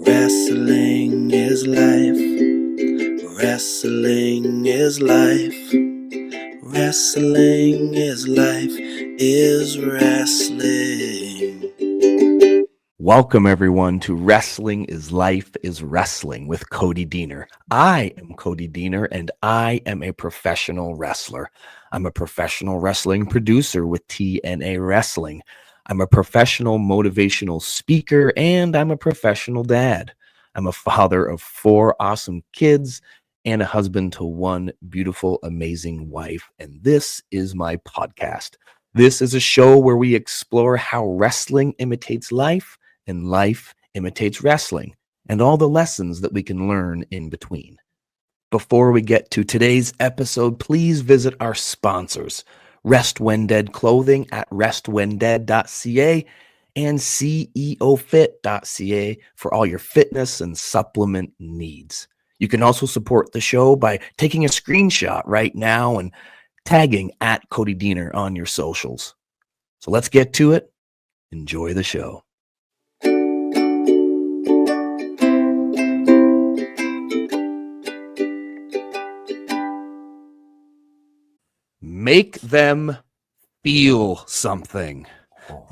Wrestling is life. Wrestling is life. Wrestling is life is wrestling. Welcome, everyone, to Wrestling is Life is Wrestling with Cody Diener. I am Cody Diener, and I am a professional wrestler. I'm a professional wrestling producer with TNA Wrestling. I'm a professional motivational speaker, and I'm a professional dad. I'm a father of 4 awesome kids and a husband to 1 beautiful, amazing wife, and this is my podcast. This is a show where we explore how wrestling imitates life and life imitates wrestling, and all the lessons that we can learn in between. Before we get to today's episode, please visit our sponsors, Rest When Dead Clothing at restwhendead.ca and ceofit.ca for all your fitness and supplement needs. You can also support the show by taking a screenshot right now and tagging at Cody Diener on your socials. So let's get to it. Enjoy the show. Make them feel something.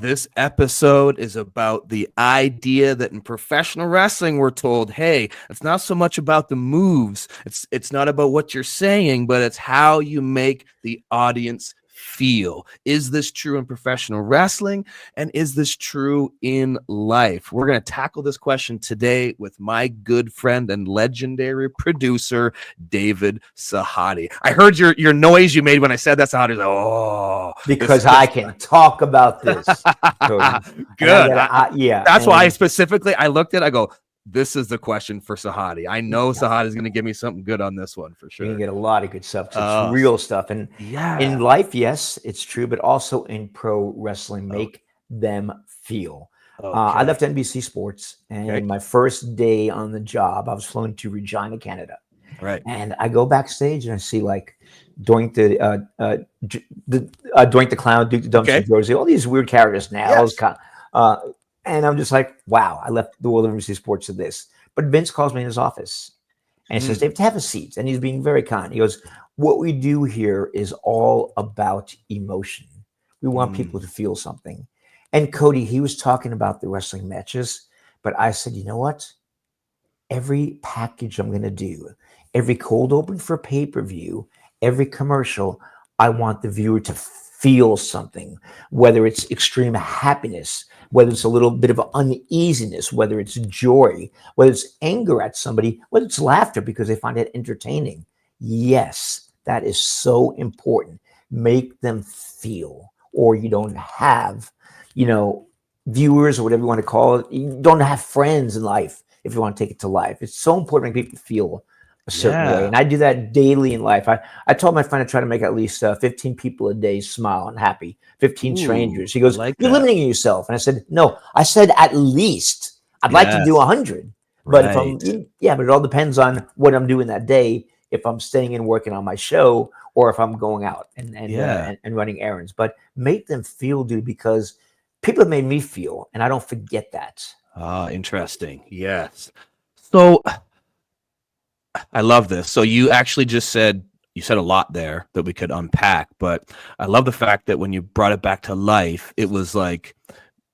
This episode is about the idea that in professional wrestling, we're told, hey, it's not so much about the moves. It's not about what you're saying, but it's how you make the audience feel. Is this true in professional wrestling? And is this true in life? We're going to tackle this question today with my good friend and legendary producer, David Sahadi. I heard your noise you made when I said that, Sahadi. Oh, because I can talk about this. Good. Yeah. That's why I looked at it, I go, this is the question for Sahadi. I know Sahadi is going to give me something good on this one for sure. You can get a lot of good stuff. It's real stuff. And in life, yes, it's true, but also in pro wrestling, make them feel. I left NBC Sports, and my first day on the job, I was flown to Regina, Canada. Right. And I go backstage and I see like Doink the Clown, Duke the Dumpster Josie, all these weird characters now. Yes. And I'm just like, wow, I left the world of NBC Sports to this. But Vince calls me in his office and he says, David, have a seat. And he's being very kind. He goes, what we do here is all about emotion. We want people to feel something. And Cody, he was talking about the wrestling matches, but I said, you know what? Every package I'm going to do, every cold open for pay-per-view, every commercial, I want the viewer to feel something, whether it's extreme happiness, whether it's a little bit of uneasiness, whether it's joy, whether it's anger at somebody, whether it's laughter because they find it entertaining. Yes, that is so important. Make them feel, or you don't have, viewers or whatever you want to call it. You don't have friends in life if you want to take it to life. It's so important to make people feel a certain way. And I do that daily in life. I told my friend I try to make at least 15 people a day smile and happy, 15 strangers. He goes, you're limiting yourself. And I said, no, I said at least. I'd like to do 100. But but it all depends on what I'm doing that day, if I'm staying and working on my show or if I'm going out and running errands. But make them feel, dude, because people have made me feel, and I don't forget that. Interesting. Yes. So I love this. So you actually just said a lot there that we could unpack, but I love the fact that when you brought it back to life, it was like,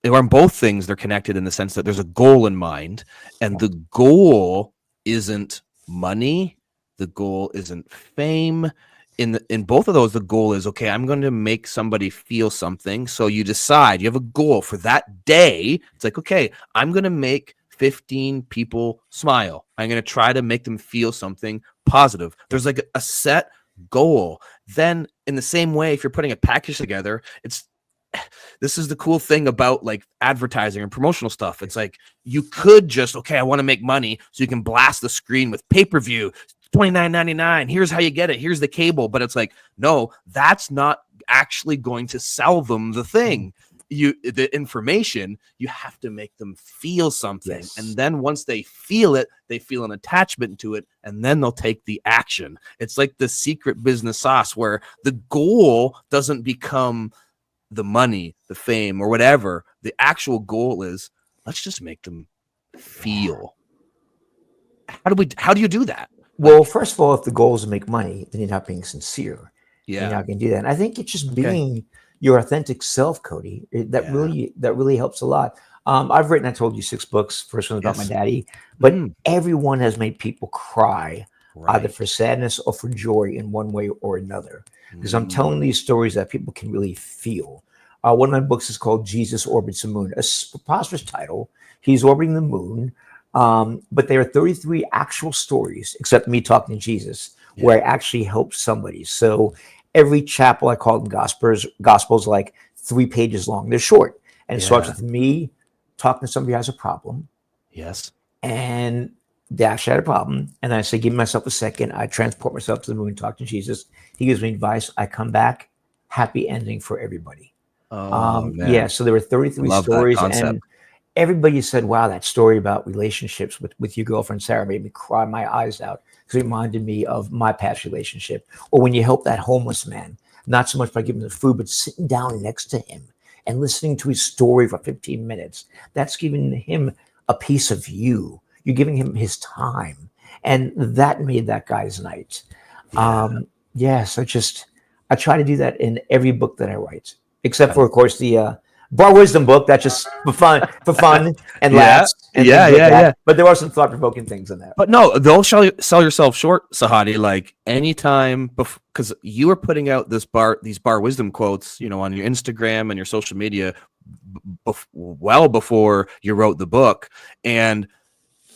on both things, they're connected in the sense that there's a goal in mind, and the goal isn't money. The goal isn't fame. In both of those, the goal is, okay, I'm going to make somebody feel something. So you decide, you have a goal for that day. It's like, okay, I'm going to make 15 people smile. I'm going to try to make them feel something positive. There's like a set goal. Then in the same way, if you're putting a package together, this is the cool thing about like advertising and promotional stuff. It's like, you could just, okay, I want to make money, so you can blast the screen with pay-per-view, $29.99. Here's how you get it. Here's the cable. But it's like, no, that's not actually going to sell them the thing. The information, you have to make them feel something. Yes. And then once they feel it, they feel an attachment to it, and then they'll take the action. It's like the secret business sauce where the goal doesn't become the money, the fame, or whatever. The actual goal is, let's just make them feel. how do you do that? Well, first of all, if the goal is to make money, then you're not being sincere. You're Yeah. not going to do that. And I think it's just Okay. being your authentic self, Cody. That really helps a lot. I've written, I told you, 6 books. First one's about my Yes. daddy, but Mm, everyone has made people cry, either right. for sadness or for joy in one way or another. Because I'm Mm, telling these stories that people can really feel. One of my books is called Jesus Orbits the Moon, a preposterous title. He's orbiting the moon. But there are 33 actual stories, except me talking to Jesus, where I yeah. actually helped somebody. So every chapel, I call them gospels like 3 pages long. They're short. And it starts Yeah. with me talking to somebody who has a problem. Yes. And they actually had a problem. And I say, give myself a second. I transport myself to the moon, talk to Jesus. He gives me advice. I come back, happy ending for everybody. Oh Yeah, man, so there were I 33 love that stories, concept. and everybody said, wow, that story about relationships with your girlfriend Sarah made me cry my eyes out because it reminded me of my past relationship. Or when you help that homeless man, not so much by giving him the food, but sitting down next to him and listening to his story for 15 minutes. That's giving him a piece of you. You're giving him his time. And that made that guy's night. Yeah. Yeah, so I try to do that in every book that I write, except I- for, of course, the Bar Wisdom book. That's just for fun and yeah. laughs and Yeah. things like Yeah. Yeah. that. But there are some thought provoking things in there. But no, don't sell yourself short, Sahadi. Like anytime, because you were putting out these bar wisdom quotes, on your Instagram and your social media, well before you wrote the book. And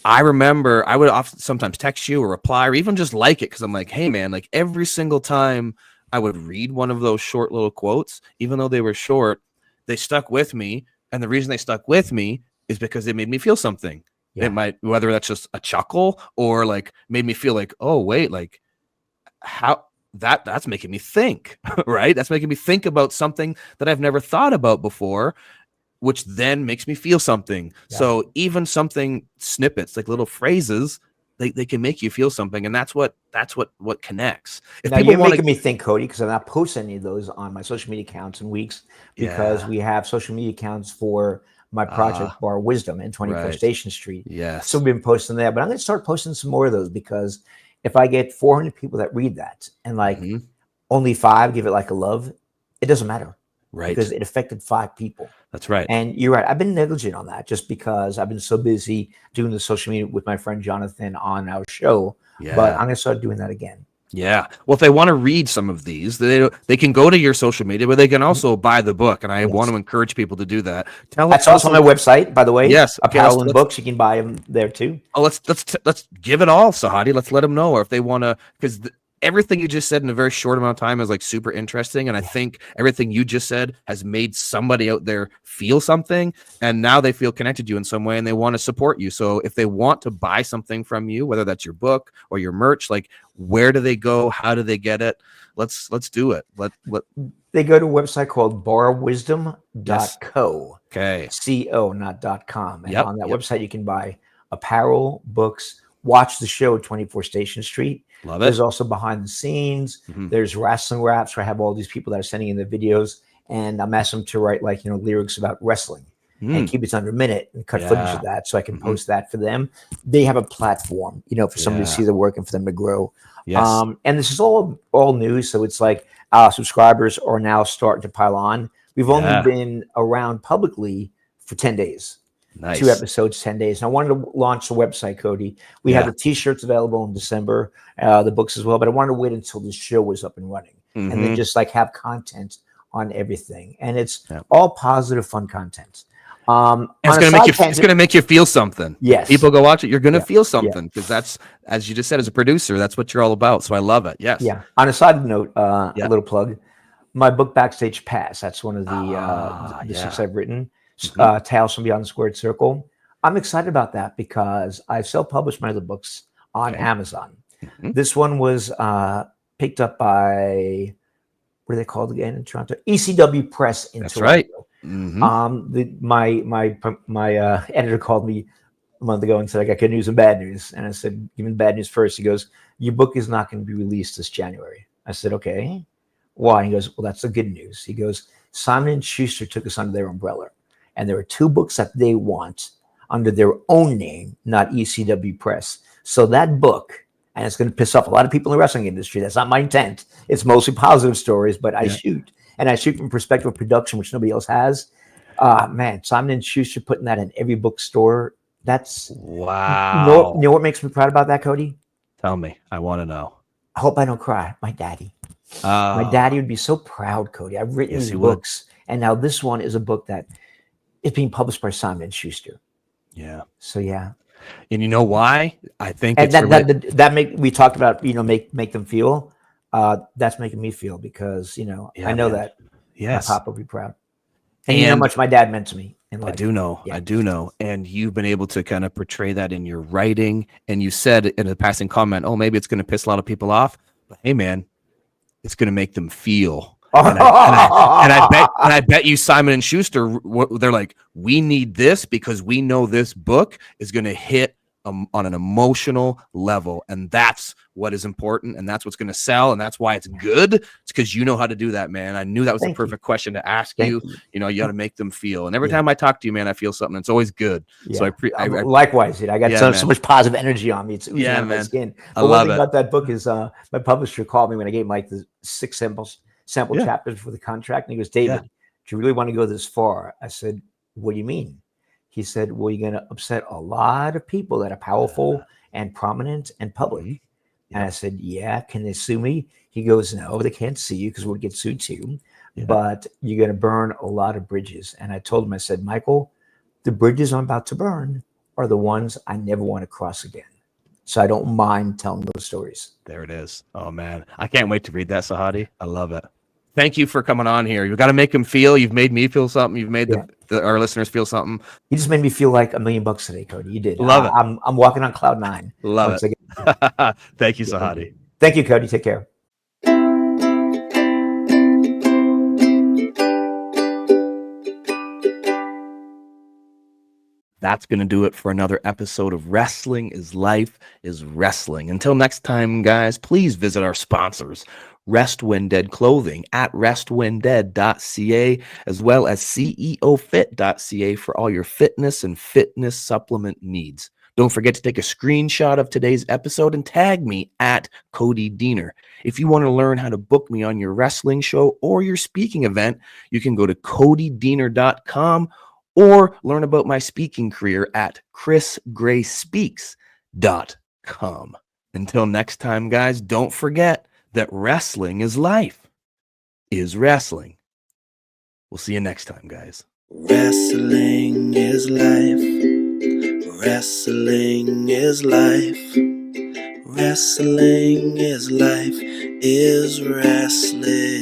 I remember I would often sometimes text you or reply or even just like it because I'm like, hey man, like every single time I would read one of those short little quotes, even though they were short, they stuck with me. And the reason they stuck with me is because they made me feel something. It Yeah. might, whether that's just a chuckle or like made me feel like, oh wait, like how that's making me think, right? That's making me think about something that I've never thought about before, which then makes me feel something. Yeah. So even something snippets, like little phrases, they can make you feel something. And that's what connects. If Now people you're want making to, me think, Cody, because I'm not posting any of those on my social media accounts in weeks because yeah, we have social media accounts for my project Bar Wisdom and 24 right. Station Street. So Yes. we've been posting there, but I'm going to start posting some more of those because if I get 400 people that read that and like Hmm. only 5 give it like a love, it doesn't matter because Right. it affected 5 people. That's right. And you're right. I've been negligent on that just because I've been so busy doing the social media with my friend Jonathan on our show. But Yeah. I'm going to start doing that again. Yeah. Well, if they want to read some of these, they can go to your social media, but they can also buy the book. And I want Yes. to encourage people to do that. That's Tell us also on my website, by the way. yes. Okay. Apparel and books. You can buy them there too. Oh, let's give it all, Sahadi. Let's let them know, or if they want to, because everything you just said in a very short amount of time is like super interesting, and I think everything you just said has made somebody out there feel something, and now they feel connected to you in some way, and they want to support you. So if they want to buy something from you, whether that's your book or your merch, like where do they go? How do they get it? Let's do it. Let They go to a website called barwisdom.co. yes. Okay. CO, not .com. And Yep. on that Yep. website, you can buy apparel, books, watch the show at 24 Station Street. Love it. There's also behind the scenes. Mhm. There's wrestling raps where I have all these people that are sending in the videos. And I'm asking them to write lyrics about wrestling and keep it under a minute and cut footage Yeah. of that so I can post that for them. They have a platform, for somebody to Yeah. see their work and for them to grow. Yes. And this is all new. So it's like subscribers are now starting to pile on. We've only Yeah. been around publicly for 10 days. Nice. 2 episodes, 10 days. And I wanted to launch the website, Cody. We had the t-shirts available in December, the books as well, but I wanted to wait until the show was up and running and then just like have content on everything. And it's all positive, fun content. It's gonna make you feel something. Yes. People go watch it. You're gonna feel Yeah. something because that's, as you just said, as a producer, that's what you're all about. So I love it. Yes. Yeah. On a side note, a little plug. My book, Backstage Pass, that's one of the 6 I've written. Tales from Beyond the Squared Circle. I'm excited about that because I self-published my other books on Amazon. This one was picked up by, what are they called again in Toronto? ECW Press in That's Toronto. right. My editor called me a month ago and said, I got good news and bad news. And I said, give me the bad news first. He goes, your book is not going to be released this January. I said, okay. Why? He goes, well, that's the good news. He goes, Simon & Schuster took us under their umbrella. And there are 2 books that they want under their own name, not ECW Press. So that book, and it's going to piss off a lot of people in the wrestling industry. That's not my intent. It's mostly positive stories, but I shoot from perspective of production, which nobody else has. Man, Simon and Schuster putting that in every bookstore. That's wow. You know what makes me proud about that, Cody? Tell me. I want to know. I hope I don't cry. My daddy. My daddy would be so proud, Cody. I've written these books, and now this one is a book that is being published by Simon and Schuster. Yeah. So yeah. And you know why? I think And it's we talked about, make them feel. That's making me feel, because I know that my papa will be proud. And you know how much my dad meant to me in life. I do know. And you've been able to kind of portray that in your writing. And you said in a passing comment, oh, maybe it's going to piss a lot of people off. But hey, man, it's going to make them feel. And I bet you Simon and Schuster, they're like, we need this because we know this book is going to hit on an emotional level, and that's what is important, and that's what's going to sell, and that's why it's good. It's because you know how to do that, man. I knew that was the perfect question to ask you. You got to make them feel, and every time I talk to you, man, I feel something. It's always good. Yeah. So likewise, I got so much positive energy on me. It's oozing out of my skin. But one thing about that book is, my publisher called me when I gave him like the 6 sample chapters for the contract, and he goes, David, do you really want to go this far? I said, what do you mean? He said, well, you're going to upset a lot of people that are powerful and prominent and public. And I said, yeah, can they sue me? He goes, no, they can't sue you because we'll get sued too. But you're going to burn a lot of bridges. And I told him, I said, Michael, the bridges I'm about to burn are the ones I never want to cross again. So I don't mind telling those stories. There it is. Oh, man. I can't wait to read that, Sahadi. I love it. Thank you for coming on here. You've got to make them feel. You've made me feel something. You've made our listeners feel something. You just made me feel like $1 million today, Cody. You did. Love it. I'm walking on cloud 9. Love it. Thank you, Sahadi. Thank you, Cody. Take care. That's going to do it for another episode of Wrestling is Life is Wrestling. Until next time, guys, please visit our sponsors, Rest When Dead Clothing at restwhendead.ca, as well as ceofit.ca for all your fitness and fitness supplement needs. Don't forget to take a screenshot of today's episode and tag me at Cody Diener. If you want to learn how to book me on your wrestling show or your speaking event, you can go to codydiener.com or learn about my speaking career at chrisgrayspeaks.com. Until next time, guys, don't forget that wrestling is life, is wrestling. We'll see you next time, guys. Wrestling is life. Wrestling is life. Wrestling is life, is wrestling.